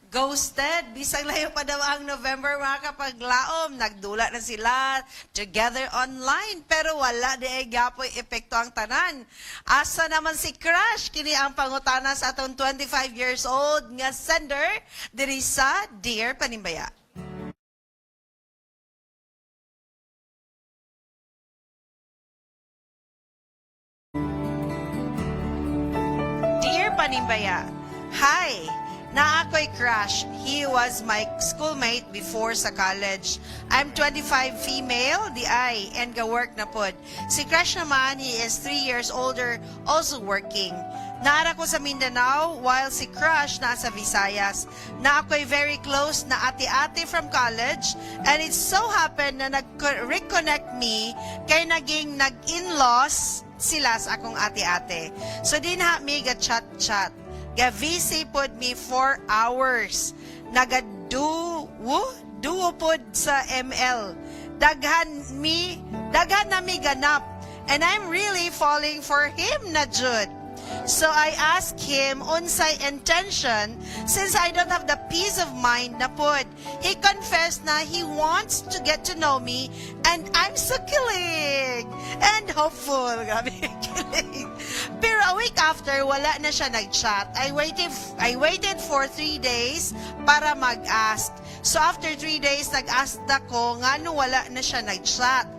ghosted. Bisag layo pa daw ang November, mga kapaglaom. Nagdula na sila together online. Pero wala di ay gapoy epekto ang tanan. Asa naman si Crush? Kini ang pangutana sa atong 25 years old nga sender diri sa Dear Panimbaya. Dear Panimbaya, hi! Na ako'y crush. He was my schoolmate before sa college. I'm 25 female, di ay, and ga-work na pod. Si crush naman, he is 3 years older, also working. Naara ko sa Mindanao, while si crush nasa Visayas. Na ako'y very close na ate-ate from college, and it so happened na nag-reconnect me kay naging nag-in-laws sila sa akong ate-ate. So din ha mi ga-chat-chat. Ga-VC pod me 4 hours. Nagaduo pod sa ML. Daghan na mi ganap. And I'm really falling for him na jud. So I asked him unsay intention since I don't have the peace of mind na pod. He confessed na he wants to get to know me and I'm so kilig and hopeful. Grabe, kilig. Pero a week after, wala na siya nag-chat. I waited for 3 days para mag-ask. So after 3 days, nag-ask ako nga no wala na siya nag-chat.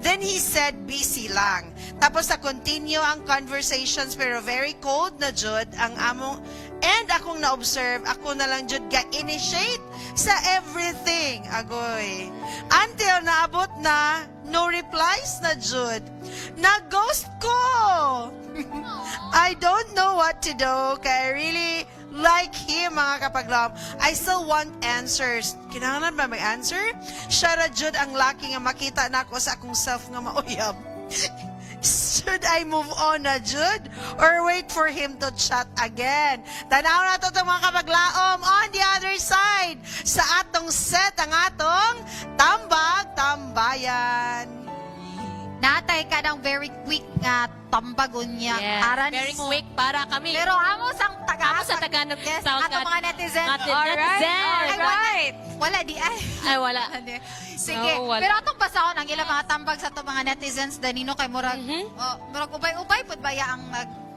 Then he said busy lang. Tapos na continue ang conversations pero very cold na jud ang among and akong na-observe, ako na lang jud ga-initiate sa everything. Agoy. Until naabot na, no replies na jud. Na-ghost ko! I don't know what to do kaya I really like him, mga kapaglam. I still want answers. Kinahanglan ba may answer? Siya ra jud ang laki nga makita na ako sa akong self nga mauyab. Should I move on na jud? Or wait for him to chat again? Tanaw na to mga kapaglaom on the other side. Sa atong set, ang atong tambag-tambayan. Natay ka ng very quick nga tambagon niya. Yes, Aran very mo. quick para kami. Pero amos ang taga. Amos ang taga ng Yes, tawag ato mga netizens. Alright. Wala di ay. Ay, wala. Sige. No, wala. Pero atong basahon ang ilang mga tambag sa atong mga netizens danino kay murag murag ubay-ubay pud baya ang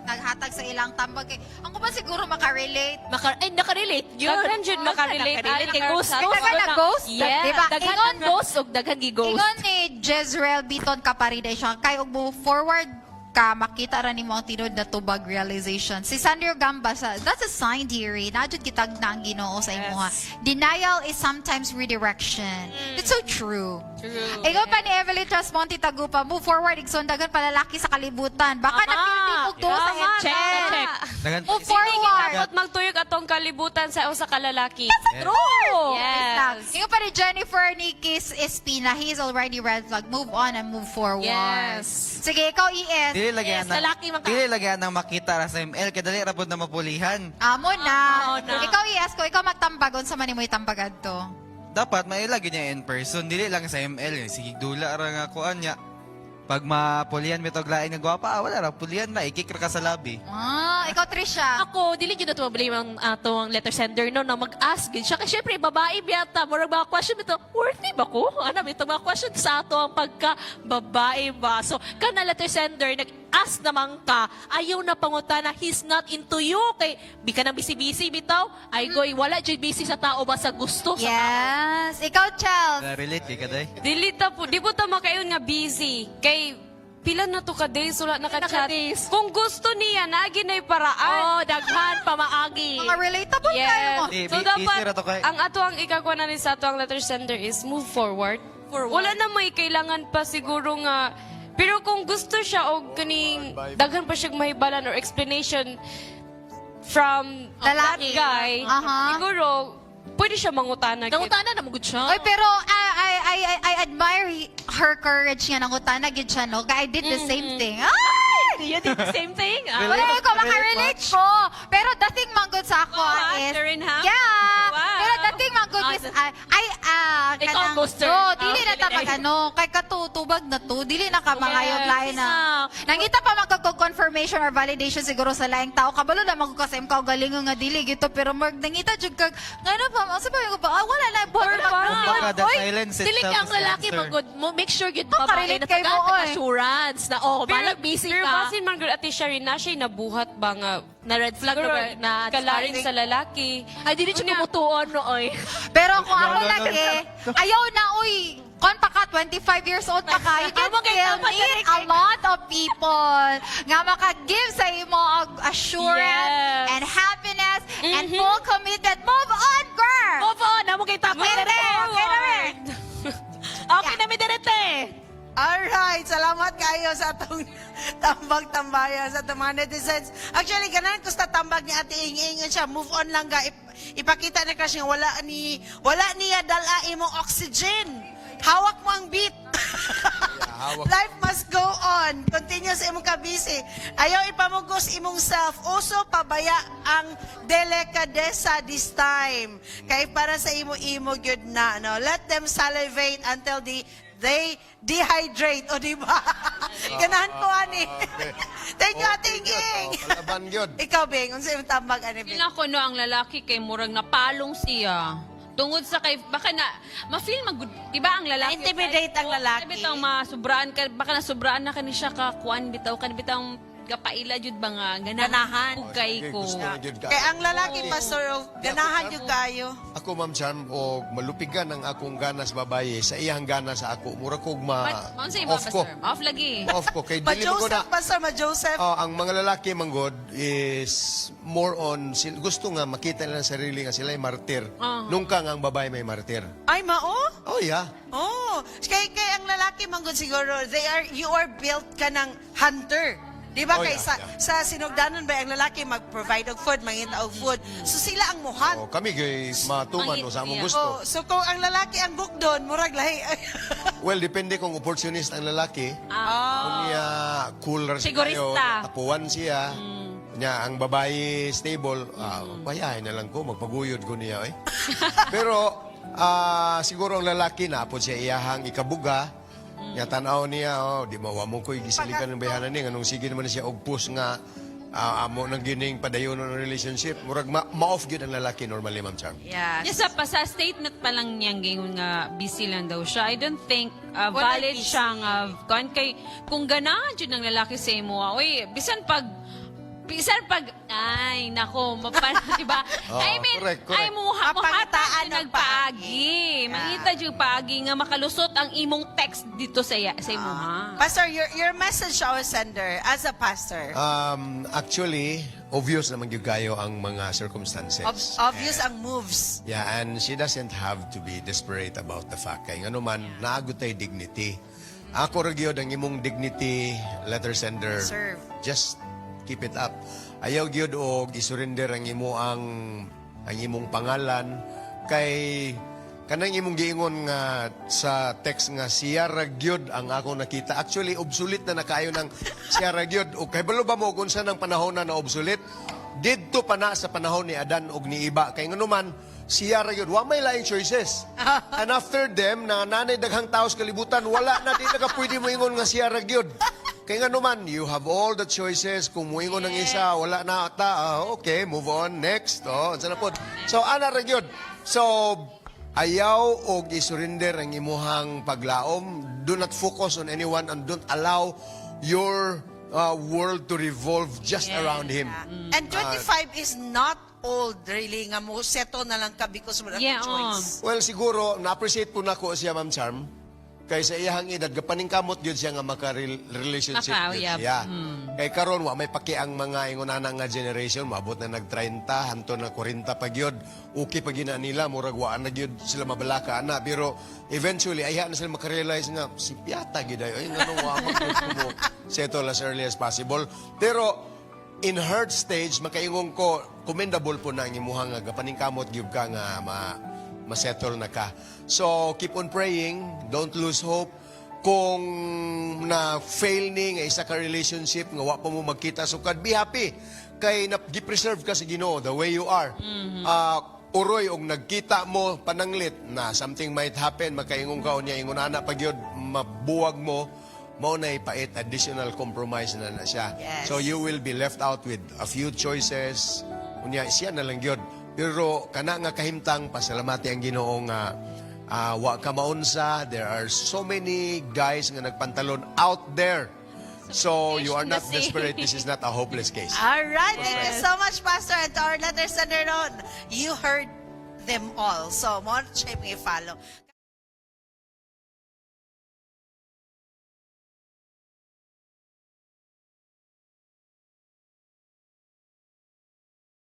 naghatag sa ilang tambag kay ang kuba siguro makarelate. Nakarelate. Daghan jud makarelate. Kay ghost. Daghan na ghost. Yes. Diba? Daghan Ingon- na ghost ug daghan gi ghost. Ingon ni Jezreel Biton Kaparida siya kay og mo forward ka makita ra nimo ang tinod na tubag realization. Si Sandro Gamba sa that's a sign dearie. Najud kitag na ang Ginoo sa imuha. Denial is sometimes redirection. It's so true. Ingon pa ni Evelyn Trasmonti Tagupa, move forward igsoon dagan palalaki sa kalibutan. Baka napili mo to sa headset. Check. Move forward. Dapat magtuyog atong kalibutan sa usa ka lalaki. True. Yes. Ingon pa ni Jennifer Nikis Espina, he's already red flag. Move on and move forward. Yes. Sige, ikaw ES. Dili lagyan Yes, lalaki man ka. Dili lagyan ng makita ra sa ML kay dali ra pud na mapulihan. Amo na. Amo na. Ikaw ES ko, ikaw magtambagon sa manimoy tambagad to. Dapat mailagay niya in person, dili lang sa ML. Sige dula ra nga kuan niya. Pag mapulihan mi tog lain nga gwapa, wala ra pulihan na ikik ra ka sa labi. Ikaw Trisha. Ako, dili yun na tumabali ang atong letter sender no, na mag-ask din siya. Kasi syempre, babae biyata, murag mga question ito, worthy ba ko? Ano, ito mga question sa ato ang pagka-babae ba? So, ka na letter sender, nag-ask naman ka, ayaw na pangutana, he's not into you. Kay, di ka nang busy-busy, bitaw. Ay, goy, wala dyan busy sa tao ba sa gusto? Sa Yes. Ikaw Chels. Na-relate kay kaday. Dili ta po, di po ta makayon nga busy. Kay pila na to ka days wala naka-chat. Naka-days. Kung gusto niya nagi na paraan. Oh, daghan, pamaagi. Mga relatable kayo mo. Di, So busy dapat ra to kay. ang ato ang ikakuha na ni sa ato ang letter sender is move forward. Wala na may kailangan pa siguro nga pero kung gusto siya og kaning daghan pa siyang mahibalan or explanation from that Lalaki. guy, Aha. siguro pwede siya mangutana. Nangutana na magud siya. Oy, pero I admire her courage nga nangutana gid siya no. I did the same thing. You did the same thing? Ah. Wala ko makarelate ko. Pero dating manggod sa ako is Sharon, ha? yeah. Wow. Pero dating manggod is Ikaw, ghoster. Dili na ta mag kay katutubag na to, dili na ka mangayod lain na. Nangita pa magko-confirmation or validation siguro sa laing tao. Kabalo na magkukasim ka galing nga dili gito pero mag nangita jud kag ngano pa sa pa ko wala na Kumbaga, the silence Dili itself ka ang is the lalaki answer. magod mo make sure yun Oh, babae karelate na kay mo, oy. assurance na malag busy pero ka basin man gud ati siya rin na siya nabuhat ba nga na red flag siguro na kalain sa lalaki. ay dili siya kumutuon no oy. Pero kung ako lagi, ayaw na, uy, kon pa ka, 25 years old pa ka, you can Amo kay still tama meet dali a lot of people nga maka-give sa imo og assurance Yes. and happiness and full commitment. Move on, girl! Move on, amo kay tapos Okay, okay na rin. Okay na mi direte. Alright, salamat kayo sa atong tambag-tambayan sa atong mga netizens. Actually, ganan ko sa tambag ni Ate Ing-Ing siya. Move on lang ga. Ipakita na kasi wala niya dala imong oxygen. Hawak mo ang beat. Life must go on. Continue sa imong kabisi. Ayaw ipamugos imong self. Uso pabaya ang delikadesa this time. Kay para sa imo-imo gyud na. No? Let them salivate until they dehydrate. O di ba? Ganahan ko, ani. Thank you, Ate Ing. Palaban yun. Ikaw, Bing, unsa imong tambag, ani, Bing? Kailan ko no ang lalaki kay murag napalong siya. Tungod sa kay baka na ma-feel mag di ba ang lalaki Na-intimidate ang lalaki. bitaw masubraan ka baka nasubraan na kani siya ka kuan bitaw kan bitaw kapaila jud ba nga ganahan ug kay ko. Gusto na yun ka. Kay ang lalaki, Pastor, ganahan yung kayo. Ako, Ma'am Charm, o malupigan ang akong ganas babaye sa iyang ganas sa ako. Mura kog Mao sa imo off ko. pastor. Off lagi. Off ko. Kay dili mo ko Ma-Joseph, na... Pastor, ma-Joseph. Ang mga lalaki, manggod, is more on... Gusto nga makita nila sa sarili nga sila ay martir. Nung ka nga ang babae may martir. Ay, mao? Oh, yeah. Oh, kay ang lalaki manggod siguro, you are built ka ng hunter. Di ba? Oh, Kay yeah, sa sinugdanon ba ang lalaki mag-provide og food, mangita og food. So sila ang muhan. Oh, kami kay matuman no, sa among Yeah. gusto. Oh, so kung ang lalaki ang gukdon, murag lahi. Well, depende kung opportunist ang lalaki. Ah. Kung niya cooler siya Sigurista. kayo, tapuan siya. Niya, ang babae stable, payahin na lang ko, magpaguyod ko niya. Pero, siguro ang lalaki na, po siya iyahang ikabuga. Niya, tanaw niya, di mawa mo ko'y gisilikan ng bayanan niya. Anong sige naman siya, og push nga, amo nang gining padayon ng relationship. Murag, ma-off yun ang lalaki normally, Ma'am Charm. Yes. Yes, sa statement pa lang niyang gingon nga busy lang daw siya. I don't think valid busy. siya nga kon kay kung ganahan jud ng lalaki sa imo. Oy, bisan pag ay nako mapal diba? Oh, I mean, correct. ay muha Mapangitaan ng nagpaagi. Mangita jud paagi nga makalusot ang imong text dito sa imuha. Pastor, your message to our sender as a pastor. Actually, obvious naman yung kayo ang mga circumstances. Obvious ang moves. Yeah, and she doesn't have to be desperate about the fact. Kaya ano man, naagot tayo dignity. Ako ragyod ang imong dignity, letter sender. Serve. Just keep it up. Ayaw gyud og isurrender ang imong pangalan kay kanang imong giingon nga sa text nga siya ragyod ang ako nakita. Actually, obsolete na nakayo ng siya ragyod. O kay balo ba mo kung saan ang panahon na obsolete? Didto pa na sa panahon ni Adan og ni Iba. Kay ngano man, siya ragyod. Wa may laing choices. And after them, na nanay daghang taos kalibutan, wala na di na ka pwede mo ingon nga siya ragyod. Kay nga naman, you have all the choices. Kung muingon ng isa, wala na ata. Okay, move on. Next. Sana po. So, ana ra gyud. So, ayaw og isurrender ang imuhang paglaom. Do not focus on anyone and don't allow your world to revolve just around him. And 25 is not old, really. Nga mo, seto na lang ka because wala Yeah, choice. Well, siguro, na-appreciate po na ko siya, Ma'am Charm. Kay sa iyahang edad, gapaningkamot yun siya nga maka-relationship Maka, yun yeah. siya. Kay karon wa may paki ang mga ingunana nga generation, mabot na nag-30, hanto na 40 pa gyud. Okay pa gina nila, murag wa na gyud sila mabalaka na. Pero eventually, ayha na sila makarealize nga, si Piata gyud ay nganong wa mo settle as early as possible. Pero in her stage, makaingon ko, commendable po na ang imuhang nga gapaningkamot gyud ka nga ma-settle na ka. So, keep on praying. Don't lose hope. Kung na-fail ni nga isa ka relationship, nga wa pa mo magkita sukad, be happy. Kay gi-preserve ka sa Ginoo the way you are. uroy og nagkita mo pananglit na something might happen, makaingon ka o niya, ingon ana pag yun, mabuwag mo, mao na ipait, additional compromise na siya. Yes. So you will be left out with a few choices. Unya, siya na lang yun. Pero kana nga kahimtang, pasalamati ang Ginoo nga wa ka maunsa. There are so many guys nga nagpantalon out there. So you are not desperate. This is not a hopeless case. All right. Thank you so much, Pastor. And to our letter sender noon, you heard them all. So, mo siya yung follow.